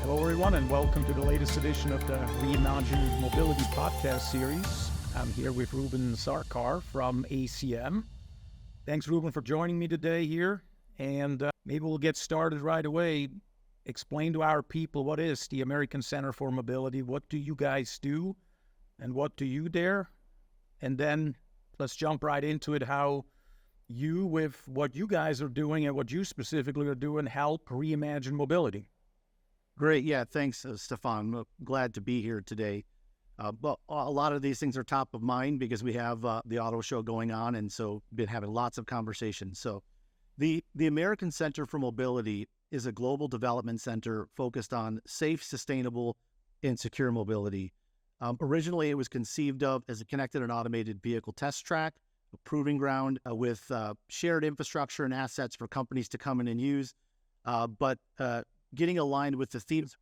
Hello, everyone, and welcome to the latest edition of the Reimagine Mobility podcast series. I'm here with Reuben Sarkar from ACM. Thanks, Reuben, for joining me today here. And maybe we'll get started right away. Explain to our people, what is the American Center for Mobility? What do you guys do? And what do you there? And then let's jump right into it, how you, with what you guys are doing and what you specifically are doing, help reimagine mobility. Great. Yeah, thanks, Stephan. I'm glad to be here today. But a lot of these things are top of mind because we have the auto show going on, and so been having lots of conversations. So the American Center for Mobility is a global development center focused on safe, sustainable, and secure mobility. Originally, it was conceived of as a connected and automated vehicle test track, a proving ground with shared infrastructure and assets for companies to come in and use. But getting aligned with the themes,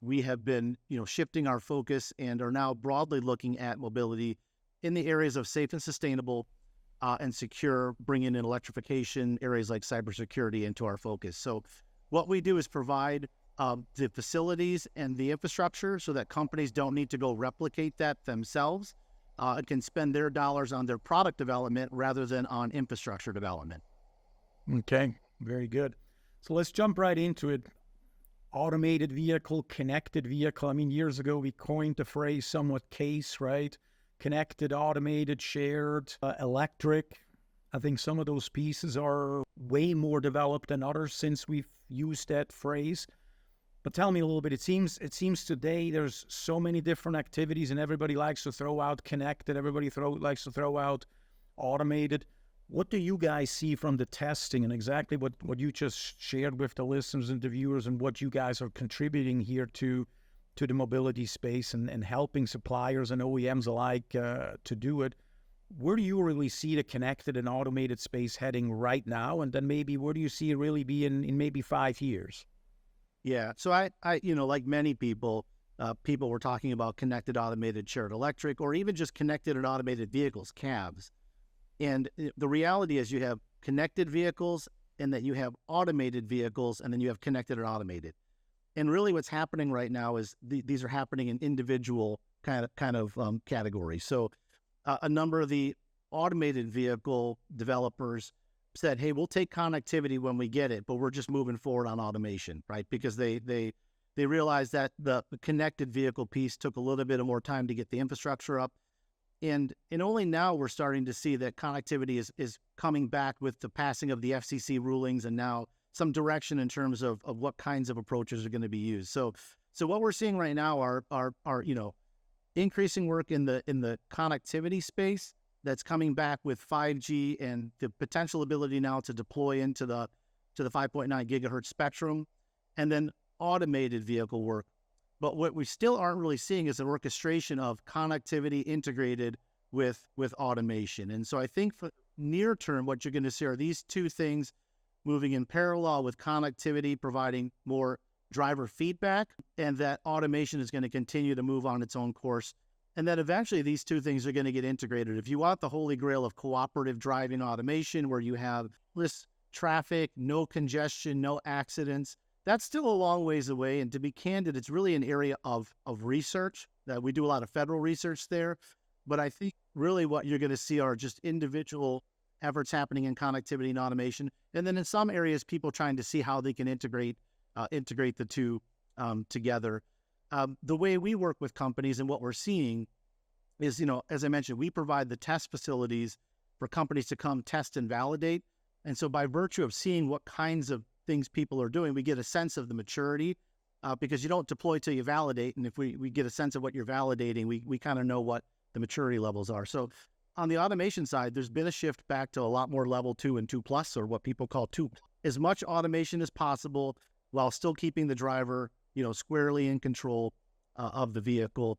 we have been, shifting our focus and are now broadly looking at mobility in the areas of safe and sustainable and secure, bringing in electrification, areas like cybersecurity into our focus. So what we do is provide the facilities and the infrastructure so that companies don't need to go replicate that themselves and can spend their dollars on their product development rather than on infrastructure development. Okay, very good. So let's jump right into it. Automated vehicle, connected vehicle. I mean, years ago, we coined the phrase somewhat case, right? Connected, automated, shared, electric. I think some of those pieces are way more developed than others since we've used that phrase. But tell me a little bit, it seems today there's so many different activities and everybody likes to throw out connected, everybody likes to throw out automated. What do you guys see from the testing and exactly what you just shared with the listeners and the viewers and what you guys are contributing here to the mobility space and helping suppliers and OEMs alike to do it? Where do you really see the connected and automated space heading right now? And then maybe where do you see it really be in maybe 5 years? Yeah. So I like many people were talking about connected, automated, shared electric, or even just connected and automated vehicles, cabs. And the reality is you have connected vehicles and that you have automated vehicles and then you have connected and automated. And really what's happening right now is these are happening in individual kind of categories. So a number of the automated vehicle developers said, hey, we'll take connectivity when we get it, but we're just moving forward on automation, right? Because they realized that the connected vehicle piece took a little bit of more time to get the infrastructure up. And only now we're starting to see that connectivity is coming back with the passing of the FCC rulings and now some direction in terms of what kinds of approaches are going to be used. So what we're seeing right now are increasing work in the connectivity space that's coming back with 5G and the potential ability now to deploy into the 5.9 gigahertz spectrum, and then automated vehicle work. But what we still aren't really seeing is an orchestration of connectivity integrated with automation. And so I think for near term, what you're going to see are these two things moving in parallel with connectivity, providing more driver feedback, and that automation is going to continue to move on its own course. And then eventually these two things are going to get integrated. If you want the holy grail of cooperative driving automation, where you have less traffic, no congestion, no accidents, that's still a long ways away. And to be candid, it's really an area of research that we do a lot of federal research there. But I think really what you're going to see are just individual efforts happening in connectivity and automation. And then in some areas, people trying to see how they can integrate the two together. The way we work with companies and what we're seeing is, as I mentioned, we provide the test facilities for companies to come test and validate. And so by virtue of seeing what kinds of things people are doing, we get a sense of the maturity because you don't deploy till you validate. And if we get a sense of what you're validating, we kind of know what the maturity levels are. So on the automation side, there's been a shift back to a lot more level 2 and 2+, or what people call 2+. As much automation as possible while still keeping the driver, squarely in control of the vehicle.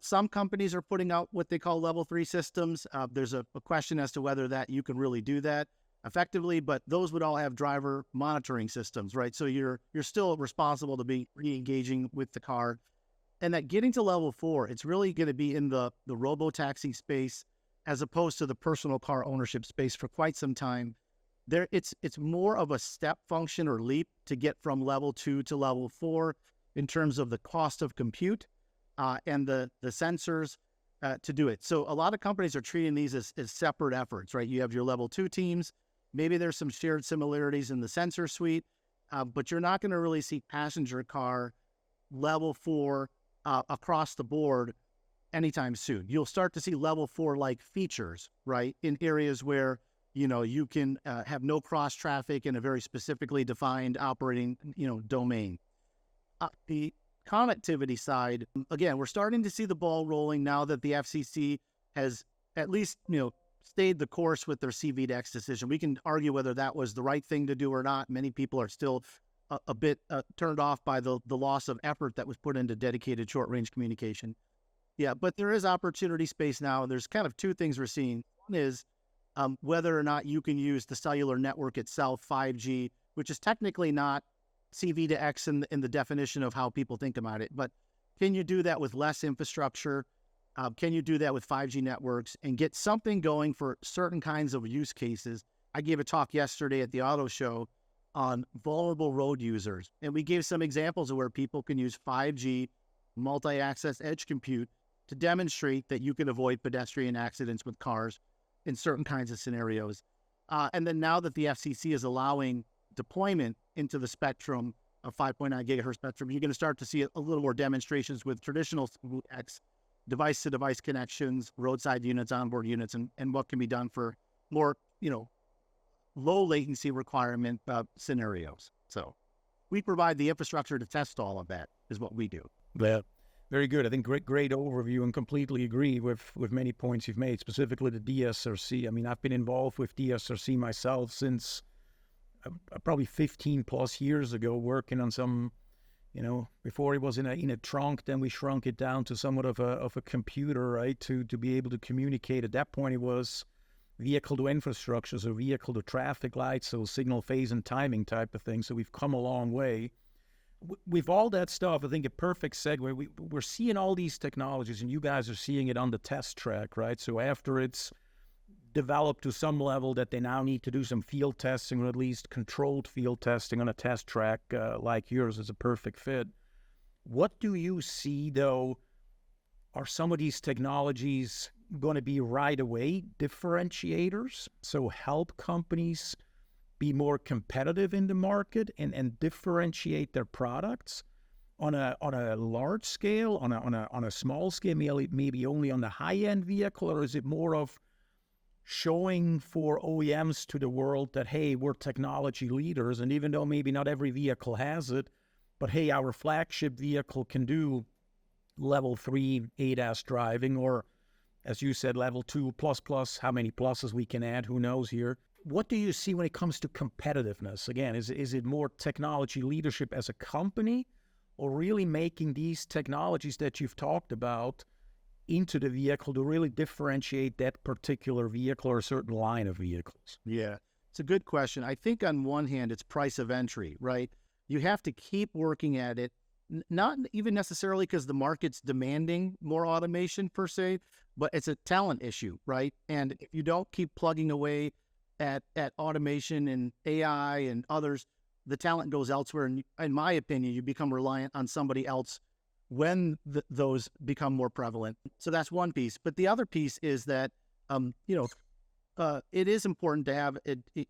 Some companies are putting out what they call level 3 systems. There's a question as to whether that you can really do that effectively, but those would all have driver monitoring systems, right? So you're still responsible to be re-engaging with the car. And that getting to level 4, it's really going to be in the robo-taxi space as opposed to the personal car ownership space for quite some time. It's more of a step function or leap to get from level 2 to level 4. in terms of the cost of compute and the sensors to do it. So a lot of companies are treating these as separate efforts, right? You have your level 2 teams. Maybe there's some shared similarities in the sensor suite, but you're not going to really see passenger car level 4 across the board anytime soon. You'll start to see level 4 like features, right? In areas where, you can have no cross traffic in a very specifically defined operating, domain. The connectivity side, again, we're starting to see the ball rolling now that the FCC has at least, stayed the course with their CV2X decision. We can argue whether that was the right thing to do or not. Many people are still a bit turned off by the loss of effort that was put into dedicated short-range communication. Yeah, but there is opportunity space now. There's kind of two things we're seeing. One is whether or not you can use the cellular network itself, 5G, which is technically not CV2X in the definition of how people think about it. But can you do that with less infrastructure? Can you do that with 5G networks and get something going for certain kinds of use cases? I gave a talk yesterday at the auto show on vulnerable road users. And we gave some examples of where people can use 5G multi-access edge compute to demonstrate that you can avoid pedestrian accidents with cars in certain kinds of scenarios. And then now that the FCC is allowing deployment into the spectrum of 5.9 gigahertz spectrum, you're going to start to see a little more demonstrations with traditional X device-to-device connections, roadside units, onboard units, and what can be done for more, low latency requirement scenarios. So we provide the infrastructure to test all of that is what we do. Yeah, very good. I think great overview, and completely agree with many points you've made, specifically the DSRC. I mean, I've been involved with DSRC myself since probably 15 plus years ago, working on some, before it was in a trunk, then we shrunk it down to somewhat of a computer, right, to be able to communicate. At that point, it was vehicle to infrastructure, so vehicle to traffic lights, so signal phase and timing type of thing. So we've come a long way. With all that stuff, I think a perfect segue, we're seeing all these technologies, and you guys are seeing it on the test track, right? So after it's developed to some level that they now need to do some field testing, or at least controlled field testing on a test track like yours is a perfect fit. What do you see, though, are some of these technologies going to be right away differentiators? So help companies be more competitive in the market and differentiate their products on a large scale, on a small scale, maybe only on the high-end vehicle, or is it more of showing for OEMs to the world that, hey, we're technology leaders, and even though maybe not every vehicle has it, but hey, our flagship vehicle can do level 3 ADAS driving, or as you said, level 2 plus, how many pluses we can add, who knows here. What do you see when it comes to competitiveness? Again, is it more technology leadership as a company, or really making these technologies that you've talked about into the vehicle to really differentiate that particular vehicle or a certain line of vehicles? Yeah, it's a good question. I think on one hand, it's price of entry, right? You have to keep working at it, not even necessarily because the market's demanding more automation per se, but it's a talent issue, right? And if you don't keep plugging away at automation and AI and others, the talent goes elsewhere. And in my opinion, you become reliant on somebody else when those become more prevalent. So that's one piece. But the other piece is that, it is important to have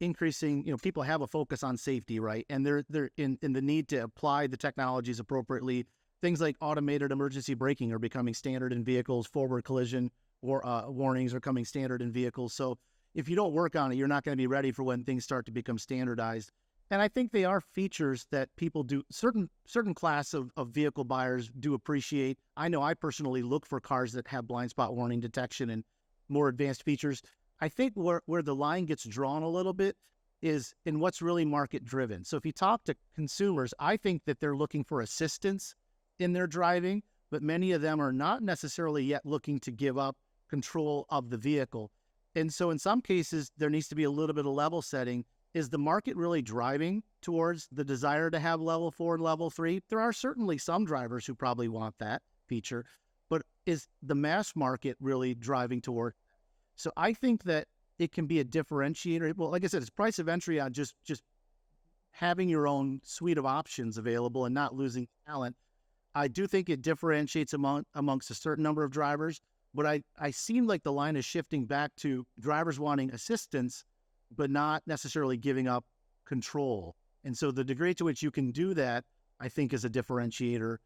increasing, people have a focus on safety, right? And they're in the need to apply the technologies appropriately. Things like automated emergency braking are becoming standard in vehicles. Forward collision warnings are coming standard in vehicles. So if you don't work on it, you're not going to be ready for when things start to become standardized. And I think they are features that people do, certain class of vehicle buyers do appreciate. I know I personally look for cars that have blind spot warning detection and more advanced features. I think where the line gets drawn a little bit is in what's really market driven. So if you talk to consumers, I think that they're looking for assistance in their driving, but many of them are not necessarily yet looking to give up control of the vehicle. And so in some cases, there needs to be a little bit of level setting. Is the market really driving towards the desire to have level 4 and level 3? There are certainly some drivers who probably want that feature, but is the mass market really driving toward? So I think that it can be a differentiator. Well, like I said, it's price of entry on just having your own suite of options available and not losing talent. I do think it differentiates amongst a certain number of drivers, but I seem like the line is shifting back to drivers wanting assistance, but not necessarily giving up control. And so the degree to which you can do that, I think, is a differentiator.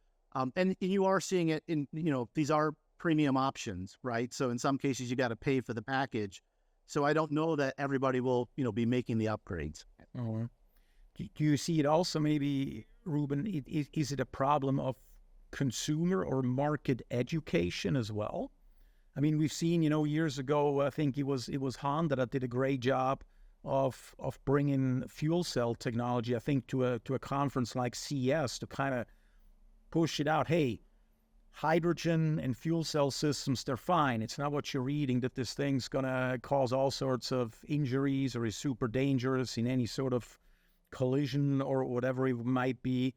And you are seeing it in, these are premium options, right? So in some cases, you got to pay for the package. So I don't know that everybody will, be making the upgrades. Oh, do you see it also maybe, Reuben, is it a problem of consumer or market education as well? I mean, we've seen, years ago, I think it was Honda that did a great job of bringing fuel cell technology, I think, to a conference like CES to kind of push it out. Hey, hydrogen and fuel cell systems, they're fine. It's not what you're reading that this thing's going to cause all sorts of injuries or is super dangerous in any sort of collision or whatever it might be.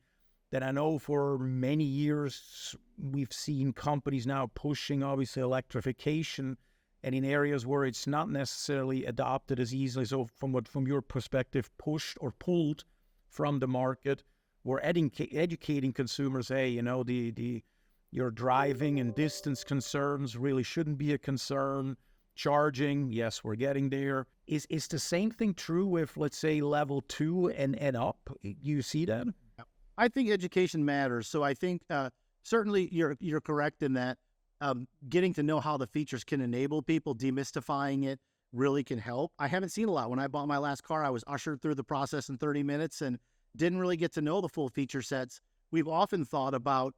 That I know for many years we've seen companies now pushing, obviously, electrification, and in areas where it's not necessarily adopted as easily. So from your perspective, pushed or pulled from the market, we're educating consumers. Hey, your driving and distance concerns really shouldn't be a concern. Charging, yes, we're getting there. Is the same thing true with, let's say, level 2 and up? You see that? I think education matters. So I think certainly you're correct in that getting to know how the features can enable people, demystifying it really can help. I haven't seen a lot. When I bought my last car, I was ushered through the process in 30 minutes and didn't really get to know the full feature sets. We've often thought about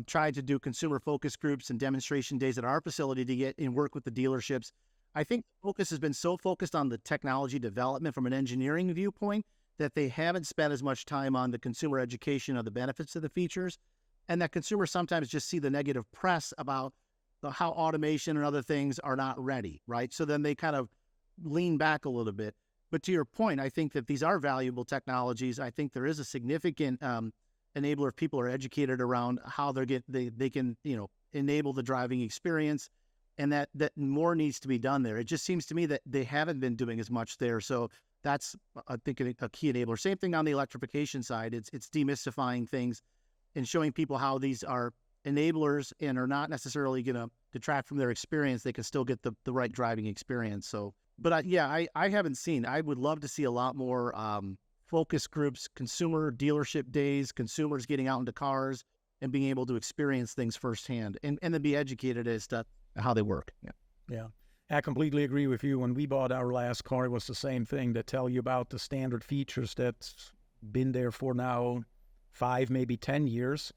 trying to do consumer focus groups and demonstration days at our facility to get and work with the dealerships. I think the focus has been so focused on the technology development from an engineering viewpoint that they haven't spent as much time on the consumer education of the benefits of the features, and that consumers sometimes just see the negative press about how automation and other things are not ready, right? So then they kind of lean back a little bit. But to your point, I think that these are valuable technologies. I think there is a significant enabler if people are educated around how they can enable the driving experience, and that more needs to be done there. It just seems to me that they haven't been doing as much there. So that's, I think, a key enabler. Same thing on the electrification side. It's demystifying things and showing people how these are enablers and are not necessarily going to detract from their experience. They can still get the right driving experience. So, but I haven't seen. I would love to see a lot more focus groups, consumer dealership days, consumers getting out into cars and being able to experience things firsthand and then be educated as to how they work. Yeah. I completely agree with you. When we bought our last car, it was the same thing. They tell you about the standard features that's been there for now 5, maybe 10 years,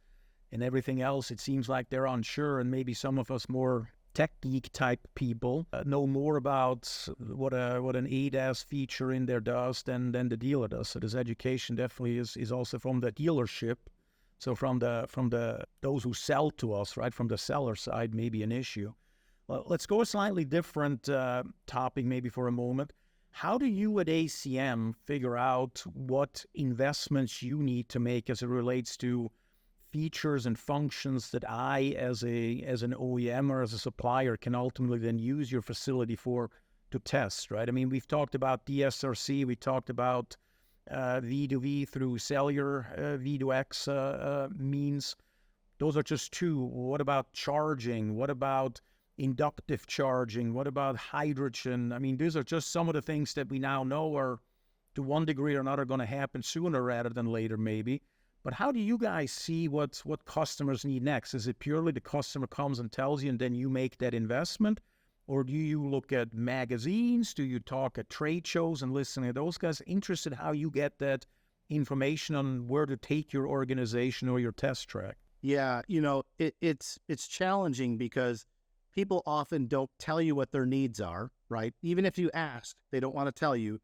and everything else, it seems like they're unsure, and maybe some of us more tech geek type people know more about what an ADAS feature in there does than the dealer does. So this education definitely is also from the dealership. So from those who sell to us, right, from the seller side, maybe an issue. Well, let's go a slightly different topic maybe for a moment. How do you at ACM figure out what investments you need to make as it relates to features and functions that I, as an OEM or as a supplier, can ultimately then use your facility to test, right? I mean, we've talked about DSRC, we talked about V2V through cellular V2X means. Those are just two. What about charging? What about inductive charging? What about hydrogen? I mean, these are just some of the things that we now know are, to one degree or another, going to happen sooner rather than later, maybe. But how do you guys see what customers need next? Is it purely the customer comes and tells you and then you make that investment? Or do you look at magazines? Do you talk at trade shows and listen to those guys? Interested how you get that information on where to take your organization or your test track? Yeah, it's challenging because people often don't tell you what their needs are, right? Even if you ask, they don't want to tell you,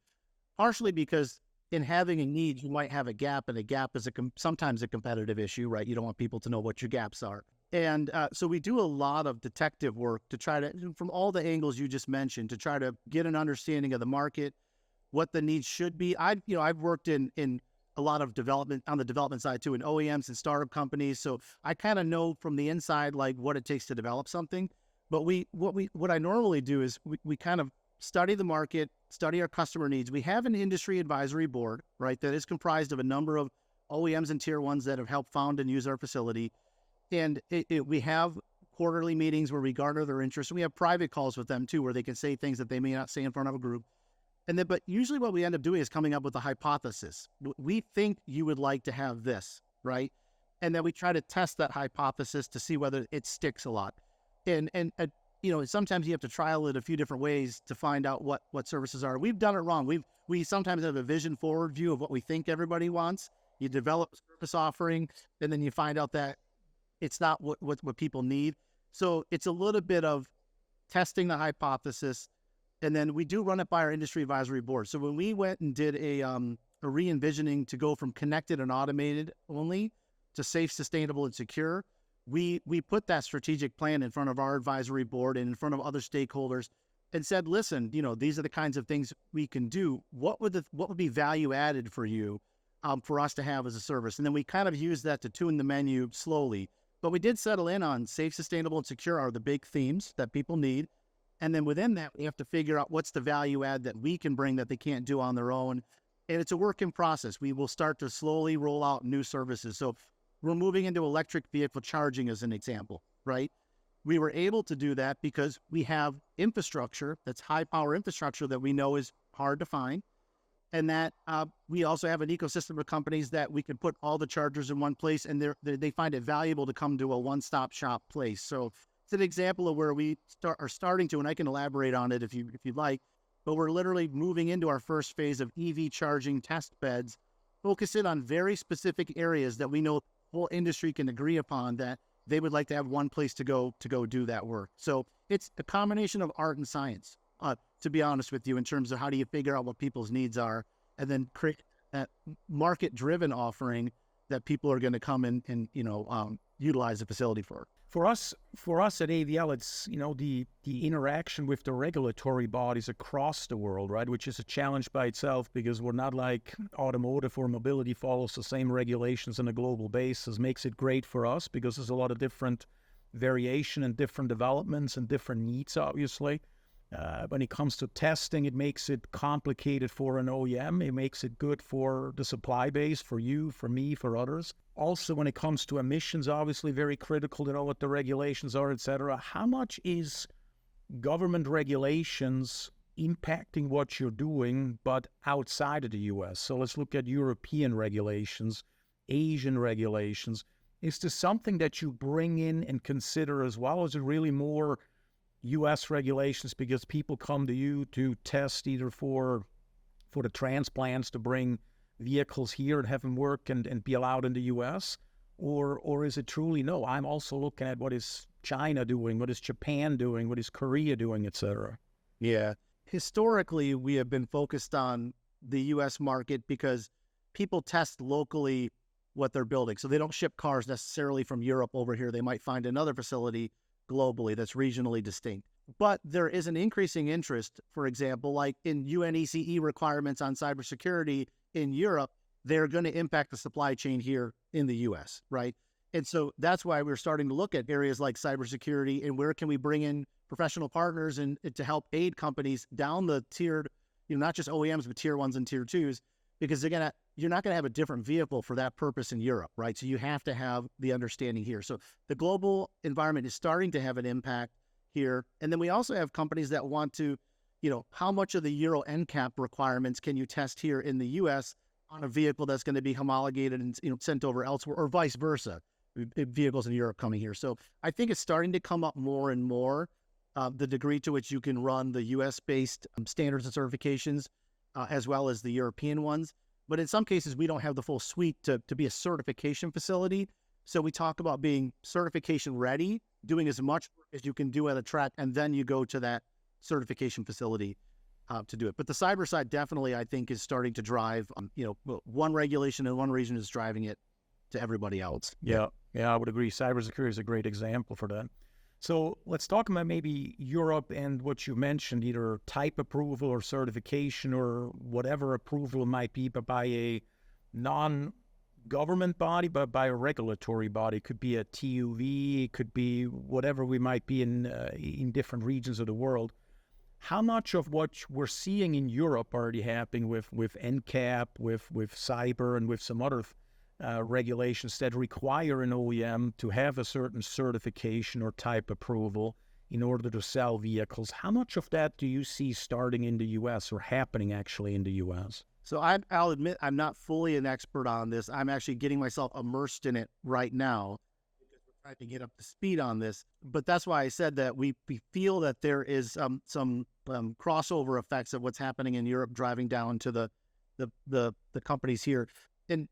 partially because in having a need, you might have a gap, and a gap is sometimes a competitive issue, right? You don't want people to know what your gaps are. And so we do a lot of detective work to try to, from all the angles you just mentioned, to try to get an understanding of the market, what the needs should be. I've worked in a lot of development on the development side too, in OEMs and startup companies. So I kind of know from the inside, like, what it takes to develop something. But what I normally do is we kind of study the market, study our customer needs. We have an industry advisory board, right, that is comprised of a number of OEMs and tier ones that have helped found and use our facility. And we have quarterly meetings where we garner their interest. We have private calls with them too, where they can say things that they may not say in front of a group. And then, but usually what we end up doing is coming up with a hypothesis. We think you would like to have this, right? And then we try to test that hypothesis to see whether it sticks a lot. And sometimes you have to trial it a few different ways to find out what services are. We've done it wrong. We sometimes have a vision forward view of what we think everybody wants. You develop a service offering, and then you find out that it's not what people need. So it's a little bit of testing the hypothesis, and then we do run it by our industry advisory board. So when we went and did a re-envisioning to go from connected and automated only to safe, sustainable, and secure, we put that strategic plan in front of our advisory board and in front of other stakeholders and said, listen, these are the kinds of things we can do. What would be value added for you for us to have as a service? And then we kind of used that to tune the menu slowly. But we did settle in on safe, sustainable, and secure are the big themes that people need. And then within that, we have to figure out what's the value add that we can bring that they can't do on their own. And it's a work in process. We will start to slowly roll out new services. So we're moving into electric vehicle charging as an example, right? We were able to do that because we have infrastructure that's high power infrastructure that we know is hard to find. And that we also have an ecosystem of companies that we can put all the chargers in one place, and they find it valuable to come to a one-stop shop place. So it's an example of where we are starting to, and I can elaborate on it if you'd like, but we're literally moving into our first phase of EV charging test beds, focusing on very specific areas that we know the whole industry can agree upon that they would like to have one place to go do that work. So it's a combination of art and science. To be honest with you, in terms of how do you figure out what people's needs are and then create that market-driven offering that people are going to come in and utilize the facility for. For us at AVL, it's the interaction with the regulatory bodies across the world, right? Which is a challenge by itself because we're not like automotive or mobility follows the same regulations on a global basis. Makes it great for us because there's a lot of different variation and different developments and different needs, obviously. When it comes to testing, it makes it complicated for an OEM. It makes it good for the supply base, for you, for me, for others. Also, when it comes to emissions, obviously very critical to know what the regulations are, etc. How much is government regulations impacting what you're doing, but outside of the U.S.? So let's look at European regulations, Asian regulations. Is this something that you bring in and consider as well? Or is it really more U.S. regulations because people come to you to test either for the transplants to bring vehicles here and have them work and be allowed in the U.S.? Or is it truly, no, I'm also looking at what is China doing, what is Japan doing, what is Korea doing, et cetera? Yeah. Historically, we have been focused on the U.S. market because people test locally what they're building. So they don't ship cars necessarily from Europe over here. They might find another facility globally that's regionally distinct. But there is an increasing interest, for example, like in UNECE requirements on cybersecurity in Europe, they're going to impact the supply chain here in the US, right? And so that's why we're starting to look at areas like cybersecurity and where can we bring in professional partners and to help aid companies down the tiered, not just OEMs, but tier ones and tier twos, because you're not going to have a different vehicle for that purpose in Europe, right? So you have to have the understanding here. So the global environment is starting to have an impact here. And then we also have companies that want to, how much of the Euro NCAP requirements can you test here in the US on a vehicle that's going to be homologated and sent over elsewhere, or vice versa, vehicles in Europe coming here. So I think it's starting to come up more and more, the degree to which you can run the US-based standards and certifications as well as the European ones. But in some cases, we don't have the full suite to be a certification facility. So we talk about being certification ready, doing as much as you can do at a track, and then you go to that certification facility to do it. But the cyber side definitely, I think, is starting to drive, one regulation in one region is driving it to everybody else. Yeah, I would agree. Cybersecurity is a great example for that. So let's talk about maybe Europe and what you mentioned, either type approval or certification or whatever approval might be, but by a non-government body, but by a regulatory body. It could be a TUV, it could be whatever we might be in different regions of the world. How much of what we're seeing in Europe already happening with NCAP, with cyber, and with some other regulations that require an OEM to have a certain certification or type approval in order to sell vehicles. How much of that do you see starting in the U.S. or happening actually in the U.S.? So I'll admit I'm not fully an expert on this. I'm actually getting myself immersed in it right now because we're trying to get up to speed on this. But that's why I said that we feel that there is some crossover effects of what's happening in Europe driving down to the companies here. And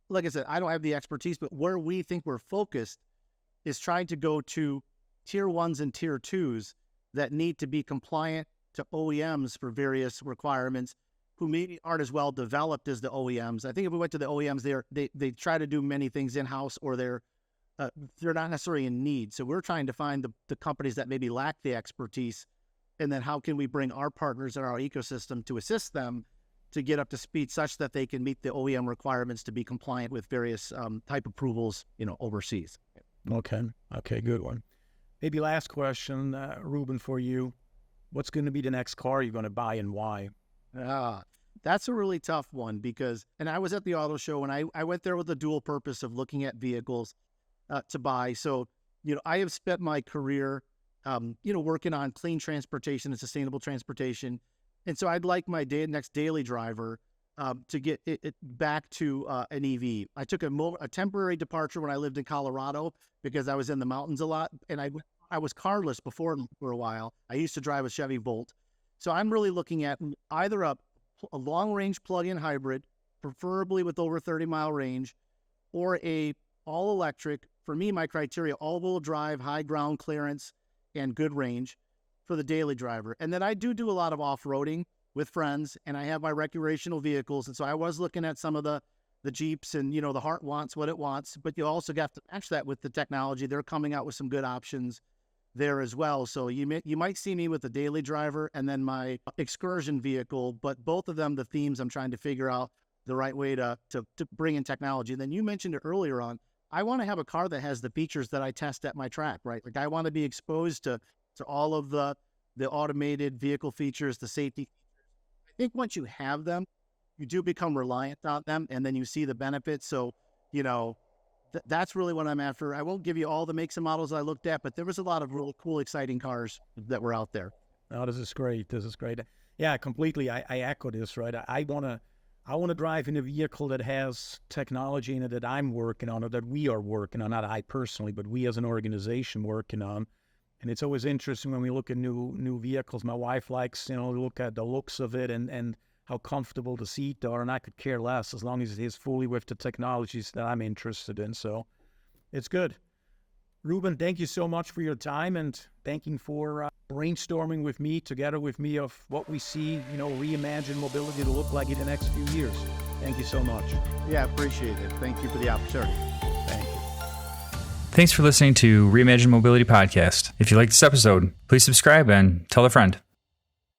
like I said, I don't have the expertise, but where we think we're focused is trying to go to tier ones and tier twos that need to be compliant to OEMs for various requirements, who maybe aren't as well developed as the OEMs. I think if we went to the OEMs, they try to do many things in-house, or they're not necessarily in need. So we're trying to find the companies that maybe lack the expertise, and then how can we bring our partners in our ecosystem to assist them to get up to speed such that they can meet the OEM requirements to be compliant with various type approvals, overseas. Okay, good one. Maybe last question, Reuben, for you. What's going to be the next car you're going to buy and why? That's a really tough one and I was at the auto show and I went there with the dual purpose of looking at vehicles to buy. So, I have spent my career, working on clean transportation and sustainable transportation. And so I'd like my next daily driver to get it back to an EV. I took a temporary departure when I lived in Colorado because I was in the mountains a lot, and I was carless before for a while. I used to drive a Chevy Volt. So I'm really looking at either a long-range plug-in hybrid, preferably with over 30-mile range, or a all-electric. For me, my criteria, all-wheel drive, high ground clearance, and good range for the daily driver. And then I do a lot of off-roading with friends, and I have my recreational vehicles. And so I was looking at some of the Jeeps, and, the heart wants what it wants, but you also have to match that with the technology. They're coming out with some good options there as well. So you might see me with the daily driver and then my excursion vehicle, but both of them, the themes, I'm trying to figure out the right way to bring in technology. And then you mentioned it earlier on, I want to have a car that has the features that I test at my track, right? Like I want to be exposed to all of the automated vehicle features, the safety. I think once you have them, you do become reliant on them, and then you see the benefits. So, that's really what I'm after. I won't give you all the makes and models I looked at, but there was a lot of really cool, exciting cars that were out there. Oh, this is great. Yeah, completely. I echo this, right? I want to drive in a vehicle that has technology in it that I'm working on, or that we are working on, not I personally, but we as an organization working on. And it's always interesting when we look at new vehicles. My wife likes, to look at the looks of it and how comfortable the seats are, and I could care less as long as it is fully with the technologies that I'm interested in. So it's good. Reuben, thank you so much for your time, and thanking for brainstorming with me, together with me, of what we see, Reimagine mobility to look like in the next few years. Thank you so much. Yeah, appreciate it. Thank you for the opportunity. Thank you. Thanks for listening to Reimagine Mobility Podcast. If you like this episode, please subscribe and tell a friend.